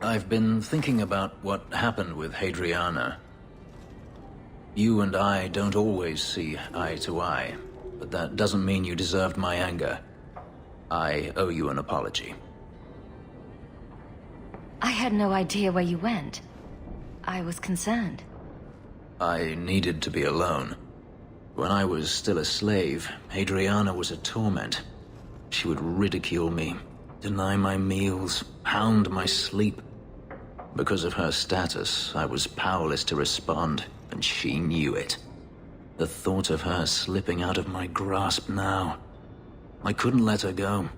I've been thinking about what happened with Hadriana. You and I don't always see eye to eye, but that doesn't mean you deserved my anger. I owe you an apology. I had no idea where you went. I was concerned. I needed to be alone. When I was still a slave, Hadriana was a torment. She would ridicule me, deny my meals, hound my sleep. Because of her status, I was powerless to respond, and she knew it. The thought of her slipping out of my grasp now. I couldn't let her go.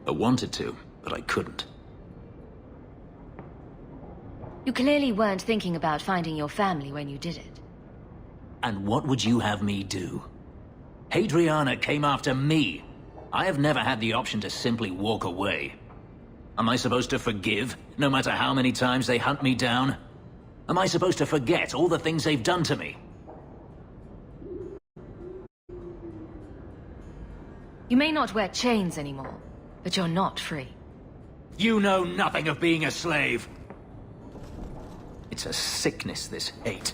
I wanted to, but I couldn't. You clearly weren't thinking about finding your family when you did it. And what would you have me do? Hadriana came after me. I have never had the option to simply walk away. Am I supposed to forgive, no matter how many times they hunt me down? Am I supposed to forget all the things they've done to me? You may not wear chains anymore, but you're not free. You know nothing of being a slave. It's a sickness, this hate.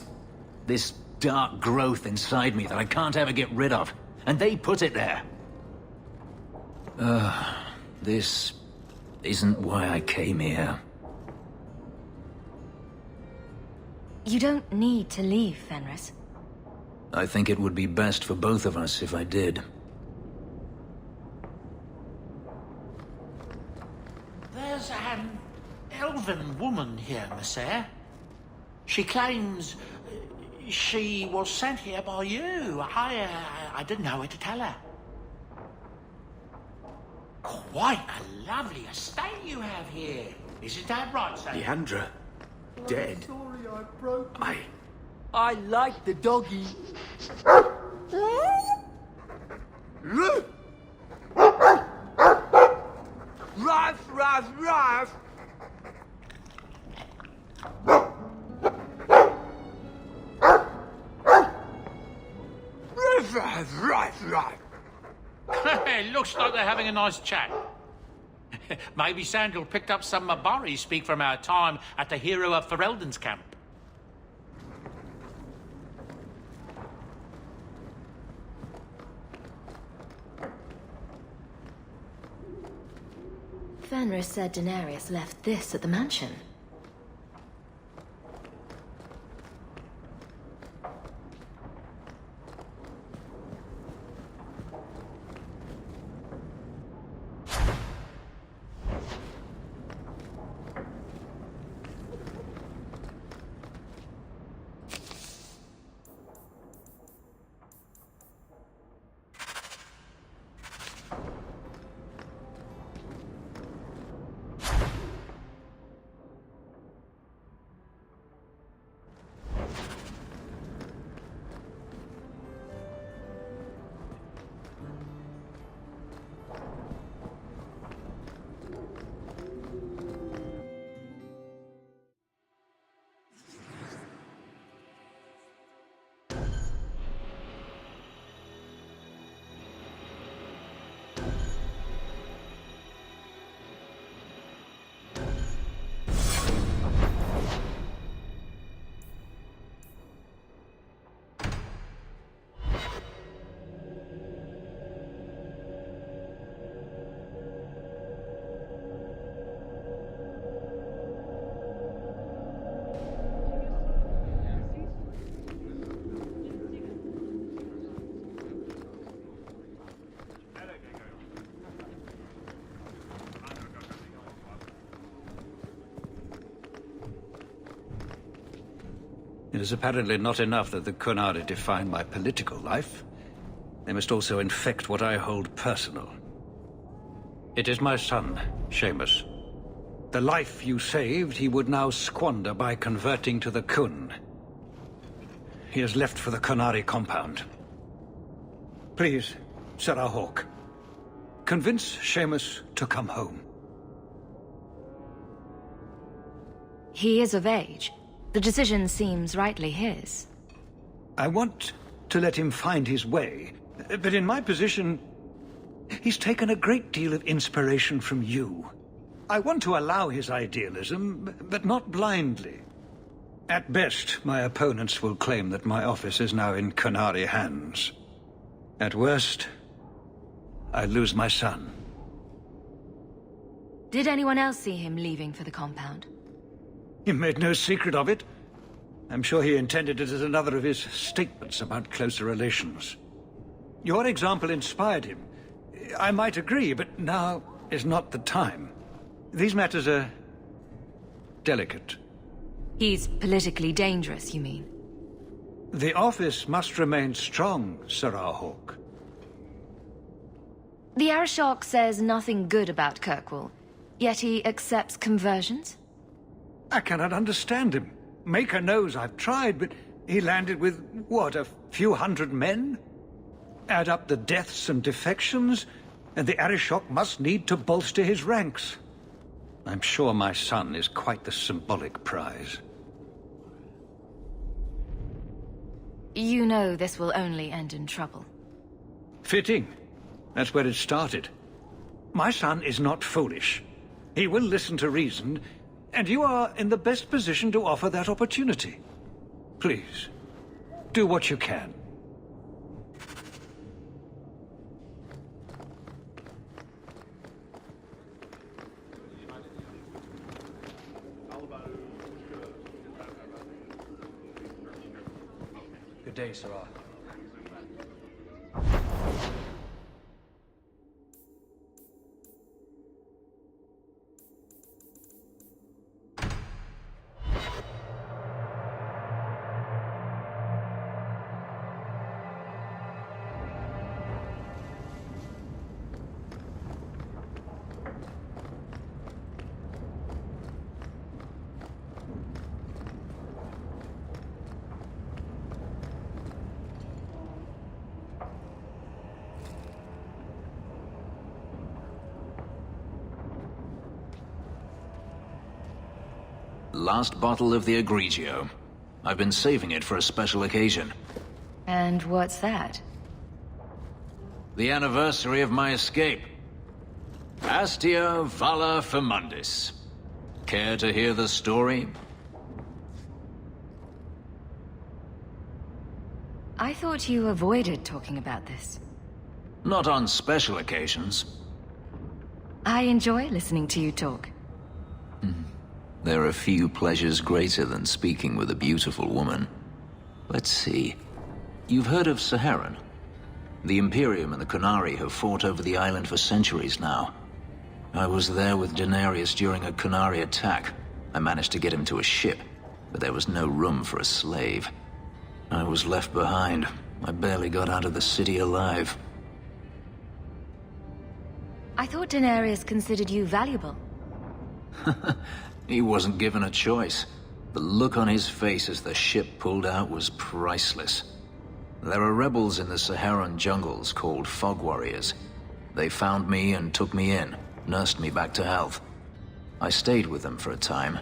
This dark growth inside me that I can't ever get rid of. And they put it there. This isn't why I came here. You don't need to leave, Fenris. I think it would be best for both of us if I did. There's an elven woman here, Monsieur. She claims she was sent here by you. I didn't know what to tell her. Quite a lovely estate you have here. Isn't that right, sir? Leandra, dead. Sorry I broke it. I like the doggy. Ruff, ruff, ruff. Ruff, ruff, ruff, ruff. It looks like they're having a nice chat. Maybe Sandal picked up some Mabari speak from our time at the Hero of Ferelden's camp. Fenris said Daenerys left this at the mansion. It is apparently not enough that the Qunari define my political life. They must also infect what I hold personal. It is my son, Seamus. The life you saved, he would now squander by converting to the Qun. He has left for the Qunari compound. Please, Sarah Hawke, convince Seamus to come home. He is of age. The decision seems rightly his. I want to let him find his way, but in my position, he's taken a great deal of inspiration from you. I want to allow his idealism, but not blindly. At best, my opponents will claim that my office is now in Qunari hands. At worst, I lose my son. Did anyone else see him leaving for the compound? He made no secret of it. I'm sure he intended it as another of his statements about closer relations. Your example inspired him. I might agree, but now is not the time. These matters are delicate. He's politically dangerous, you mean? The office must remain strong, Sarah Hawke. The Arishok says nothing good about Kirkwall, yet he accepts conversions? I cannot understand him. Maker knows I've tried, but he landed with, what, a few hundred men? Add up the deaths and defections, and the Arishok must need to bolster his ranks. I'm sure my son is quite the symbolic prize. You know this will only end in trouble. Fitting. That's where it started. My son is not foolish. He will listen to reason, and you are in the best position to offer that opportunity. Please, do what you can. Good day, Sarah. Last bottle of the Egregio. I've been saving it for a special occasion. And what's that? The anniversary of my escape. Astia Vala Firmundis. Care to hear the story? I thought you avoided talking about this. Not on special occasions. I enjoy listening to you talk. There are few pleasures greater than speaking with a beautiful woman. Let's see. You've heard of Saharan? The Imperium and the Qunari have fought over the island for centuries now. I was there with Daenerys during a Qunari attack. I managed to get him to a ship, but there was no room for a slave. I was left behind. I barely got out of the city alive. I thought Daenerys considered you valuable. He wasn't given a choice. The look on his face as the ship pulled out was priceless. There are rebels in the Saharan jungles called Fog Warriors. They found me and took me in, nursed me back to health. I stayed with them for a time,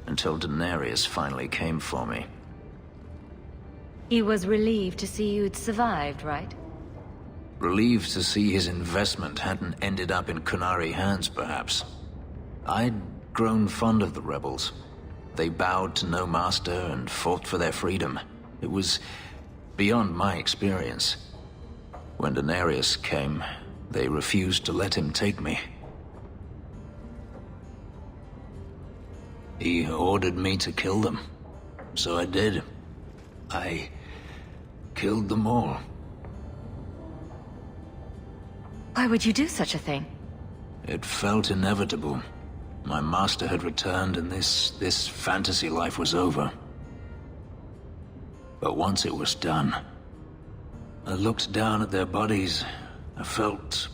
until Daenerys finally came for me. He was relieved to see you'd survived, right? Relieved to see his investment hadn't ended up in Qunari hands, perhaps. I'd grown fond of the rebels. They bowed to no master and fought for their freedom. It was beyond my experience. When Daenerys came, they refused to let him take me. He ordered me to kill them. So I did. I killed them all. Why would you do such a thing? It felt inevitable. My master had returned and this fantasy life was over. But once it was done, I looked down at their bodies. I felt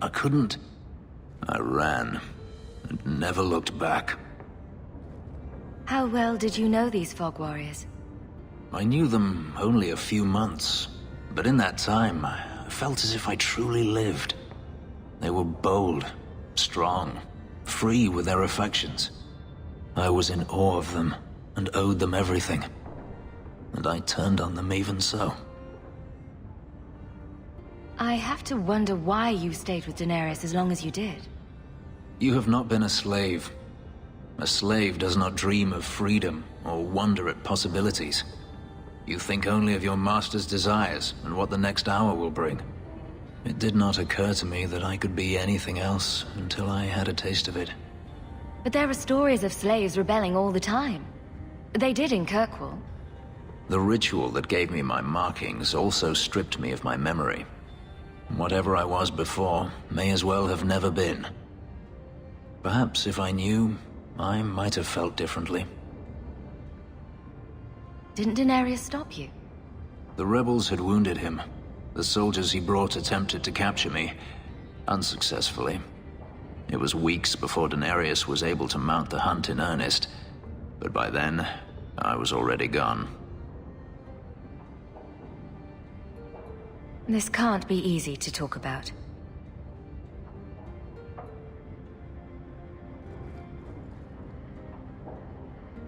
I couldn't. I ran and never looked back. How well did you know these Fog Warriors? I knew them only a few months, but in that time, I felt as if I truly lived. They were bold, strong, free with their affections. I was in awe of them and owed them everything. And I turned on them even so. I have to wonder why you stayed with Daenerys as long as you did. You have not been a slave. A slave does not dream of freedom or wonder at possibilities. You think only of your master's desires and what the next hour will bring. It did not occur to me that I could be anything else until I had a taste of it. But there are stories of slaves rebelling all the time. They did in Kirkwall. The ritual that gave me my markings also stripped me of my memory. Whatever I was before may as well have never been. Perhaps if I knew, I might have felt differently. Didn't Daenerys stop you? The rebels had wounded him. The soldiers he brought attempted to capture me, unsuccessfully. It was weeks before Daenerys was able to mount the hunt in earnest, but by then, I was already gone. This can't be easy to talk about.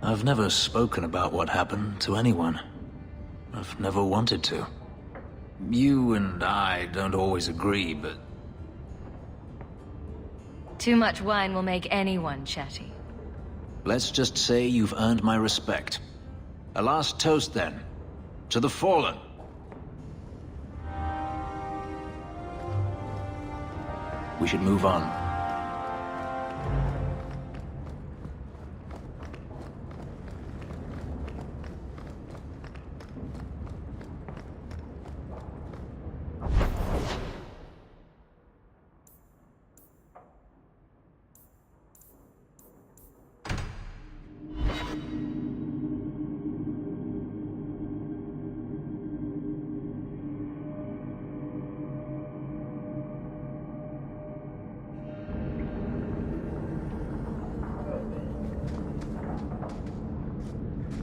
I've never spoken about what happened to anyone. I've never wanted to. You and I don't always agree, but... Too much wine will make anyone chatty. Let's just say you've earned my respect. A last toast, then. To the fallen. We should move on.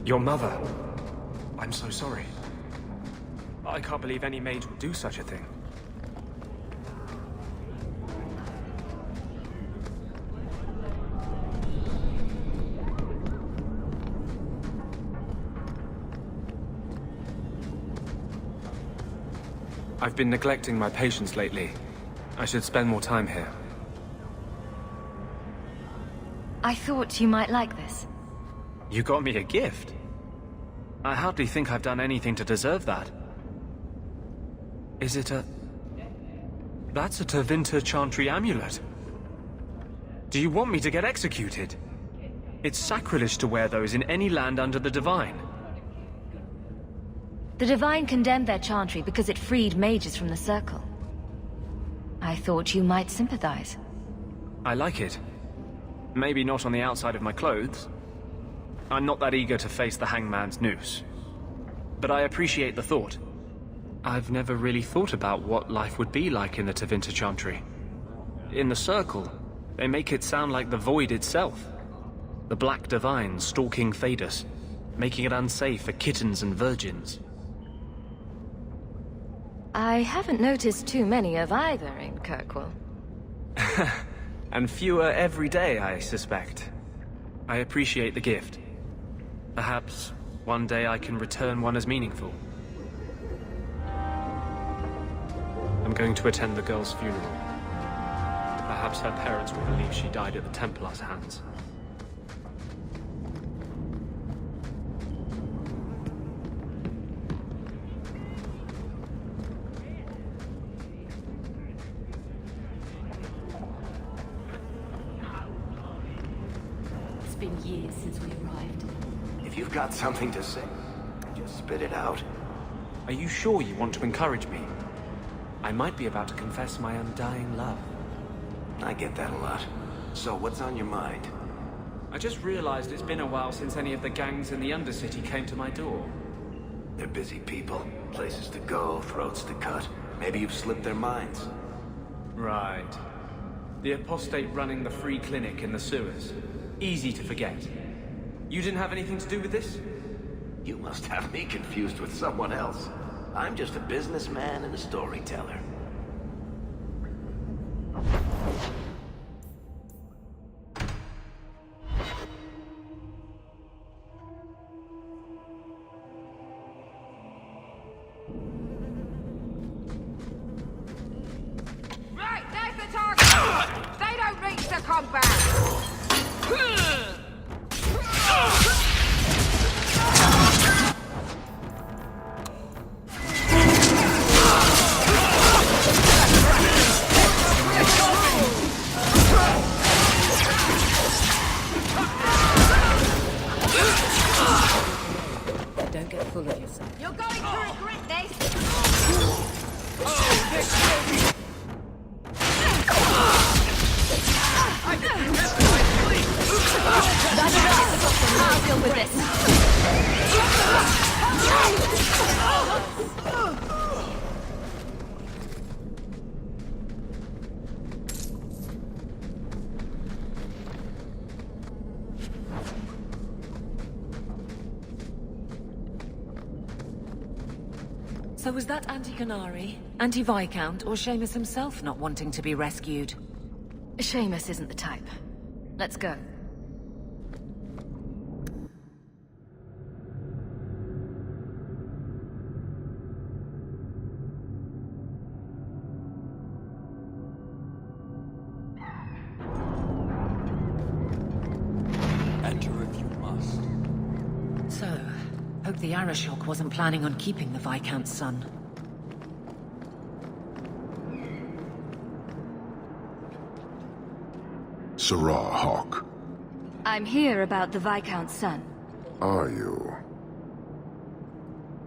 Your mother. I'm so sorry. I can't believe any mage would do such a thing. I've been neglecting my patients lately. I should spend more time here. I thought you might like this. You got me a gift? I hardly think I've done anything to deserve that. Is it a... That's a Tevinter Chantry amulet. Do you want me to get executed? It's sacrilege to wear those in any land under the Divine. The Divine condemned their chantry because it freed mages from the Circle. I thought you might sympathize. I like it. Maybe not on the outside of my clothes. I'm not that eager to face the hangman's noose. But I appreciate the thought. I've never really thought about what life would be like in the Tevinter Chantry. In the Circle, they make it sound like the Void itself. The Black Divine stalking Thedas, making it unsafe for kittens and virgins. I haven't noticed too many of either in Kirkwall. And fewer every day, I suspect. I appreciate the gift. Perhaps one day I can return one as meaningful. I'm going to attend the girl's funeral. Perhaps her parents will believe she died at the Templar's hands. It's been years since we arrived. If you've got something to say, just spit it out. Are you sure you want to encourage me? I might be about to confess my undying love. I get that a lot. So what's on your mind? I just realized it's been a while since any of the gangs in the Undercity came to my door. They're busy people. Places to go, throats to cut. Maybe you've slipped their minds. Right. The apostate running the free clinic in the sewers. Easy to forget. You didn't have anything to do with this? You must have me confused with someone else. I'm just a businessman and a storyteller. Right, there's the target! They don't reach the come back! Don't get full of yourself. You're going to regret this! That's enough! I'll deal with this. So was that Anti-Canary, Anti-Viscount, or Seamus himself not wanting to be rescued? Seamus isn't the type. Let's go. Enter if you must. So, hope the Arashok wasn't planning on keeping the Viscount's son. Sarah Hawk, I'm here about the Viscount's son. are you?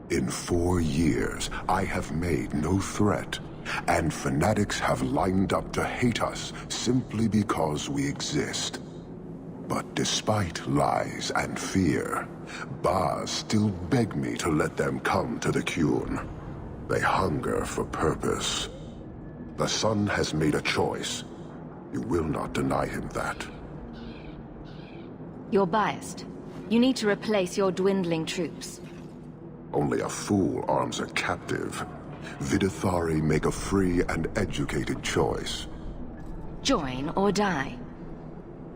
In 4 years, I have made no threat, and fanatics have lined up to hate us simply because we exist. But despite lies and fear, Baz still beg me to let them come to the Qun. They hunger for purpose. The son has made a choice. You will not deny him that. You're biased. You need to replace your dwindling troops. Only a fool arms a captive. Vidithari make a free and educated choice. Join or die.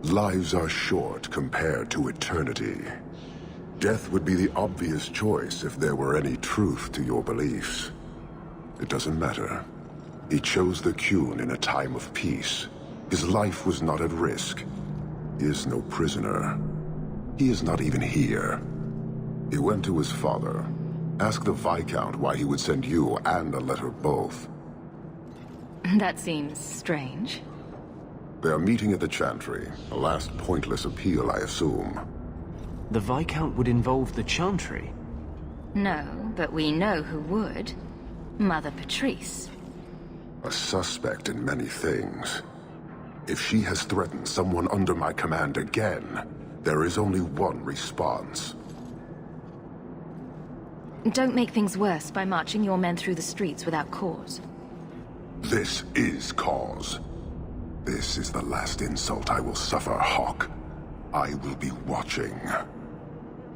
Lives are short compared to eternity. Death would be the obvious choice if there were any truth to your beliefs. It doesn't matter. He chose the Qun in a time of peace. His life was not at risk. He is no prisoner. He is not even here. He went to his father. Ask the Viscount why he would send you and a letter both. That seems strange. They are meeting at the Chantry. A last pointless appeal, I assume. The Viscount would involve the Chantry? No, but we know who would. Mother Patrice. A suspect in many things. If she has threatened someone under my command again, there is only one response. Don't make things worse by marching your men through the streets without cause. This is cause. This is the last insult I will suffer, Hawk. I will be watching.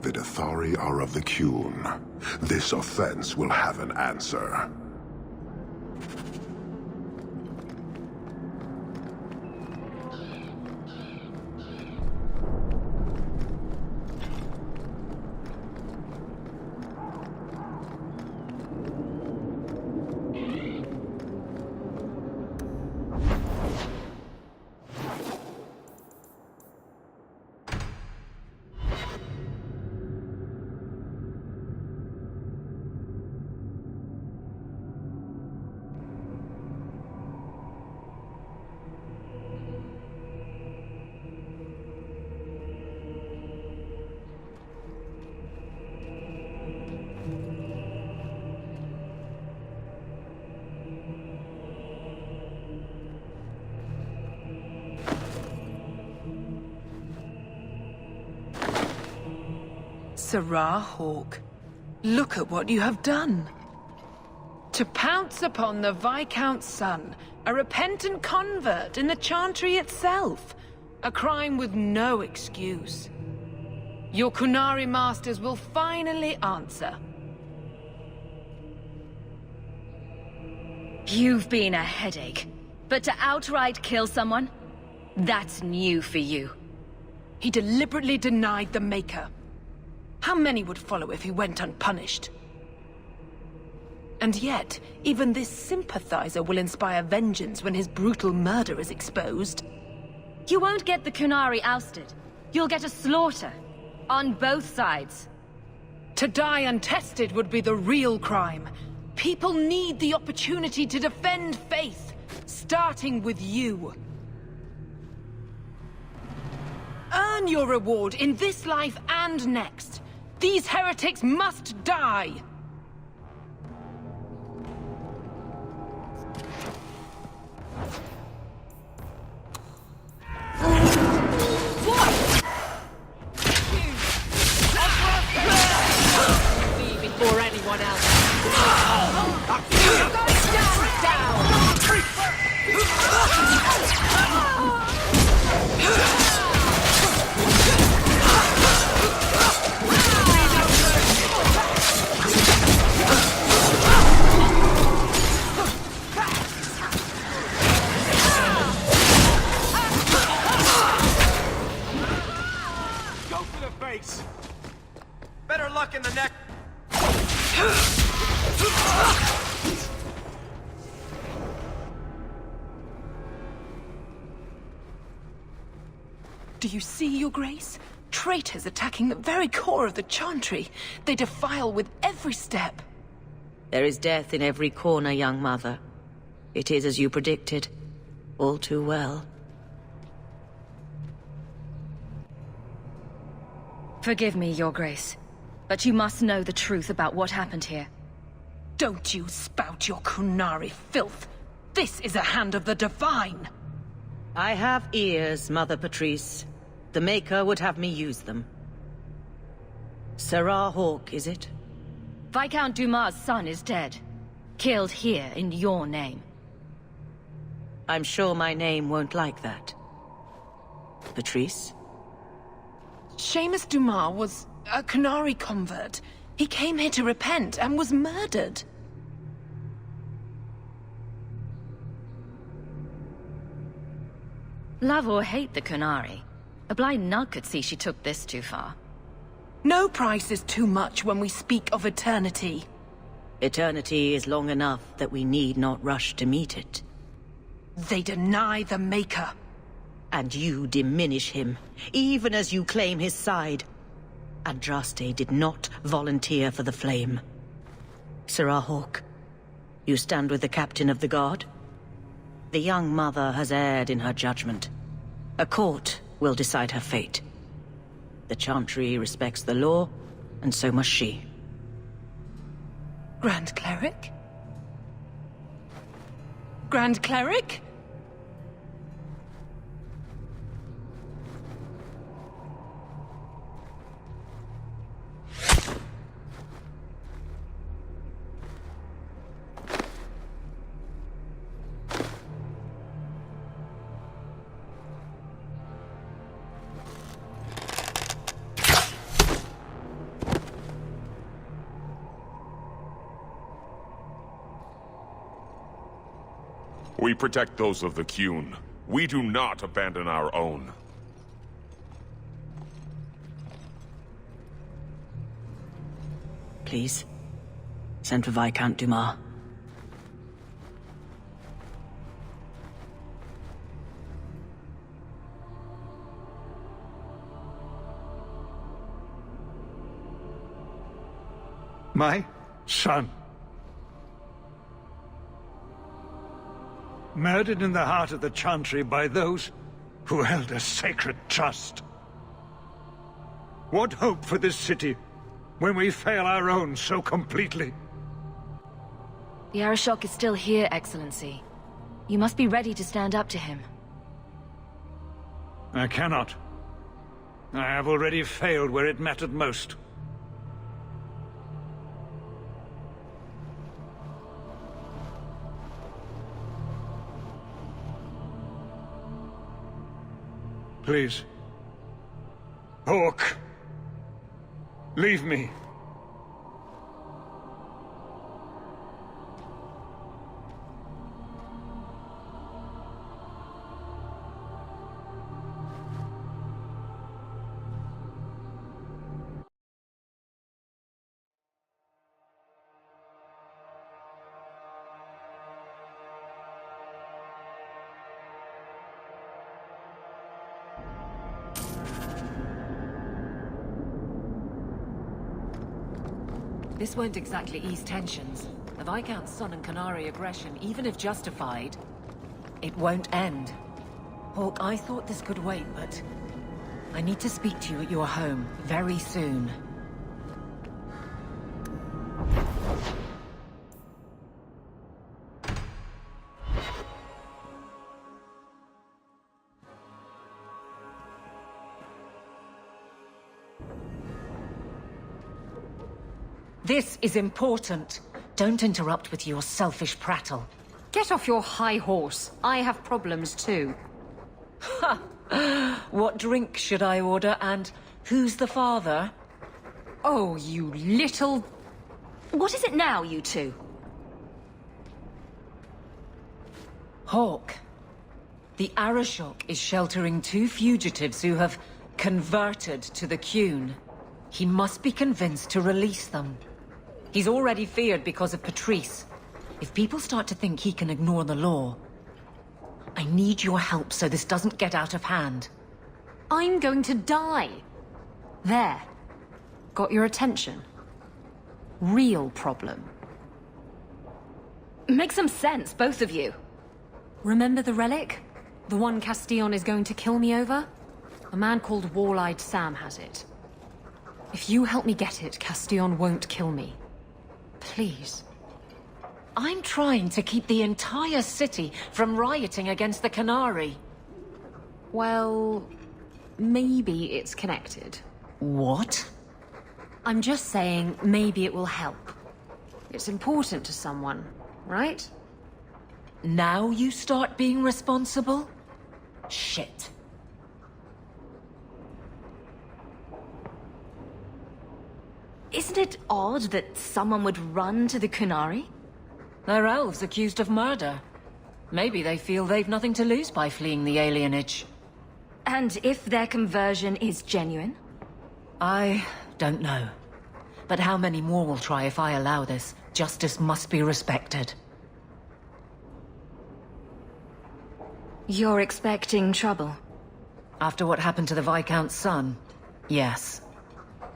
Vidithari are of the Qun. This offense will have an answer. Sarah Hawk, look at what you have done. To pounce upon the Viscount's son, a repentant convert in the Chantry itself, a crime with no excuse. Your Qunari masters will finally answer. You've been a headache, but to outright kill someone? That's new for you. He deliberately denied the Maker. How many would follow if he went unpunished? And yet, even this sympathizer will inspire vengeance when his brutal murder is exposed. You won't get the Kunari ousted. You'll get a slaughter. On both sides. To die untested would be the real crime. People need the opportunity to defend faith, starting with you. Earn your reward in this life and next. These heretics must die! Before anyone else. Go for the face. Better luck in the neck. Do you see, Your Grace? Traitors attacking the very core of the Chantry. They defile with every step. There is death in every corner, young mother. It is as you predicted. All too well. Forgive me, Your Grace, but you must know the truth about what happened here. Don't you spout your Kunari filth. This is a hand of the Divine. I have ears, Mother Patrice. The Maker would have me use them. Sarah Hawke, is it? Viscount Dumas' son is dead. Killed here in your name. I'm sure my name won't like that. Patrice? Seamus Dumas was a Kunari convert. He came here to repent and was murdered. Love or hate the Kunari, a blind nut could see she took this too far. No price is too much when we speak of eternity. Eternity is long enough that we need not rush to meet it. They deny the Maker. And you diminish him, even as you claim his side. Andraste did not volunteer for the flame. Sarah Hawke, you stand with the captain of the guard? The young mother has erred in her judgment. A court will decide her fate. The Chantry respects the law, and so must she. Grand Cleric? Grand Cleric? We protect those of the Qun. We do not abandon our own. Please, send for Viscount Dumas. My son. Murdered in the heart of the Chantry by those who held a sacred trust. What hope for this city when we fail our own so completely? The Arishok is still here, Excellency. You must be ready to stand up to him. I cannot. I have already failed where it mattered most. Please. Hawke. Leave me. This won't exactly ease tensions. The Viscount's son and Canary aggression, even if justified, it won't end. Hawk, I thought this could wait, but I need to speak to you at your home very soon. This is important. Don't interrupt with your selfish prattle. Get off your high horse. I have problems too. Ha! What drink should I order, and who's the father? Oh, you little... What is it now, you two? Hawk. The Arashok is sheltering 2 fugitives who have converted to the Qun. He must be convinced to release them. He's already feared because of Patrice. If people start to think he can ignore the law, I need your help so this doesn't get out of hand. I'm going to die. There. Got your attention? Real problem. Make some sense, both of you. Remember the relic? The one Castillon is going to kill me over? A man called Wall-Eyed Sam has it. If you help me get it, Castillon won't kill me. Please. I'm trying to keep the entire city from rioting against the Canary. Well, maybe it's connected. What? I'm just saying maybe it will help. It's important to someone, right? Now you start being responsible? Shit. Isn't it odd that someone would run to the Canary? They're elves accused of murder. Maybe they feel they've nothing to lose by fleeing the alienage. And if their conversion is genuine? I don't know. But how many more will try if I allow this? Justice must be respected. You're expecting trouble? After what happened to the Viscount's son, yes.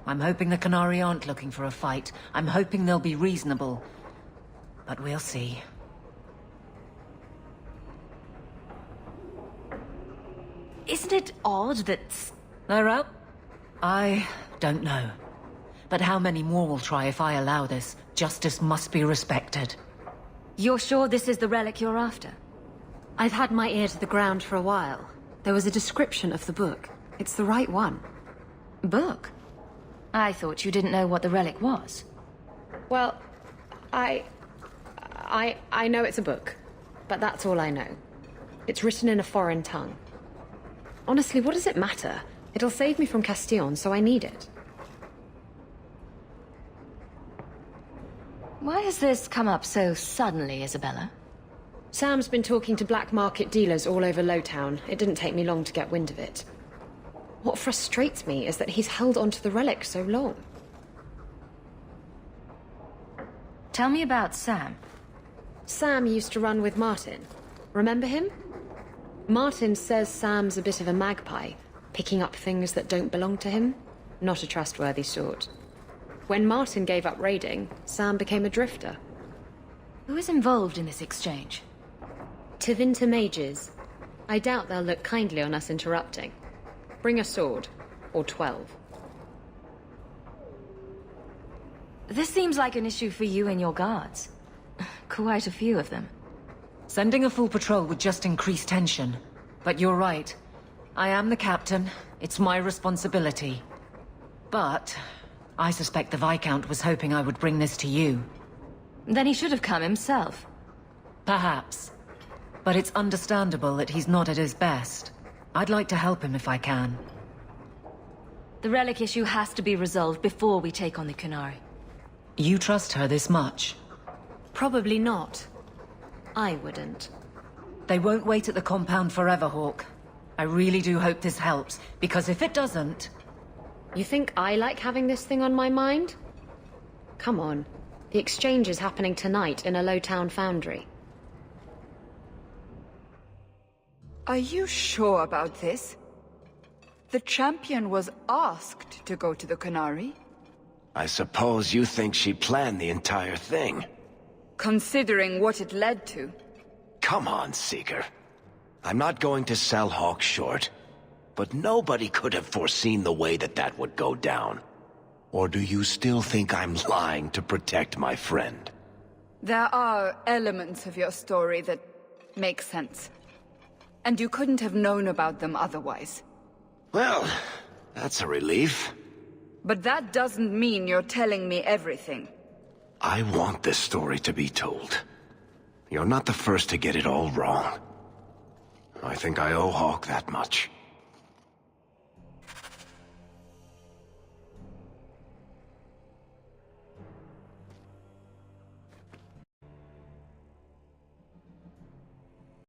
I'm hoping the Canary aren't looking for a fight. I'm hoping they'll be reasonable. But we'll see. Isn't it odd that... They're up? I don't know. But how many more will try if I allow this? Justice must be respected. You're sure this is the relic you're after? I've had my ear to the ground for a while. There was a description of the book. It's the right one. Book? I thought you didn't know what the relic was. Well, I know it's a book, but that's all I know. It's written in a foreign tongue. Honestly, what does it matter? It'll save me from Castillon, so I need it. Why has this come up so suddenly, Isabella? Sam's been talking to black market dealers all over Lowtown. It didn't take me long to get wind of it. What frustrates me is that he's held onto the relic so long. Tell me about Sam. Sam used to run with Martin. Remember him? Martin says Sam's a bit of a magpie, picking up things that don't belong to him. Not a trustworthy sort. When Martin gave up raiding, Sam became a drifter. Who is involved in this exchange? Tevinter mages. I doubt they'll look kindly on us interrupting. Bring a sword. Or 12. This seems like an issue for you and your guards. Quite a few of them. Sending a full patrol would just increase tension. But you're right. I am the captain. It's my responsibility. But I suspect the Viscount was hoping I would bring this to you. Then he should have come himself. Perhaps. But it's understandable that he's not at his best. I'd like to help him if I can. The relic issue has to be resolved before we take on the Canary. You trust her this much? Probably not. I wouldn't. They won't wait at the compound forever, Hawk. I really do hope this helps, because if it doesn't... You think I like having this thing on my mind? Come on. The exchange is happening tonight in a Lowtown foundry. Are you sure about this? The champion was asked to go to the Canary. I suppose you think she planned the entire thing. Considering what it led to. Come on, Seeker. I'm not going to sell Hawk short, but nobody could have foreseen the way that would go down. Or do you still think I'm lying to protect my friend? There are elements of your story that make sense. And you couldn't have known about them otherwise. Well, that's a relief. But that doesn't mean you're telling me everything. I want this story to be told. You're not the first to get it all wrong. I think I owe Hawk that much.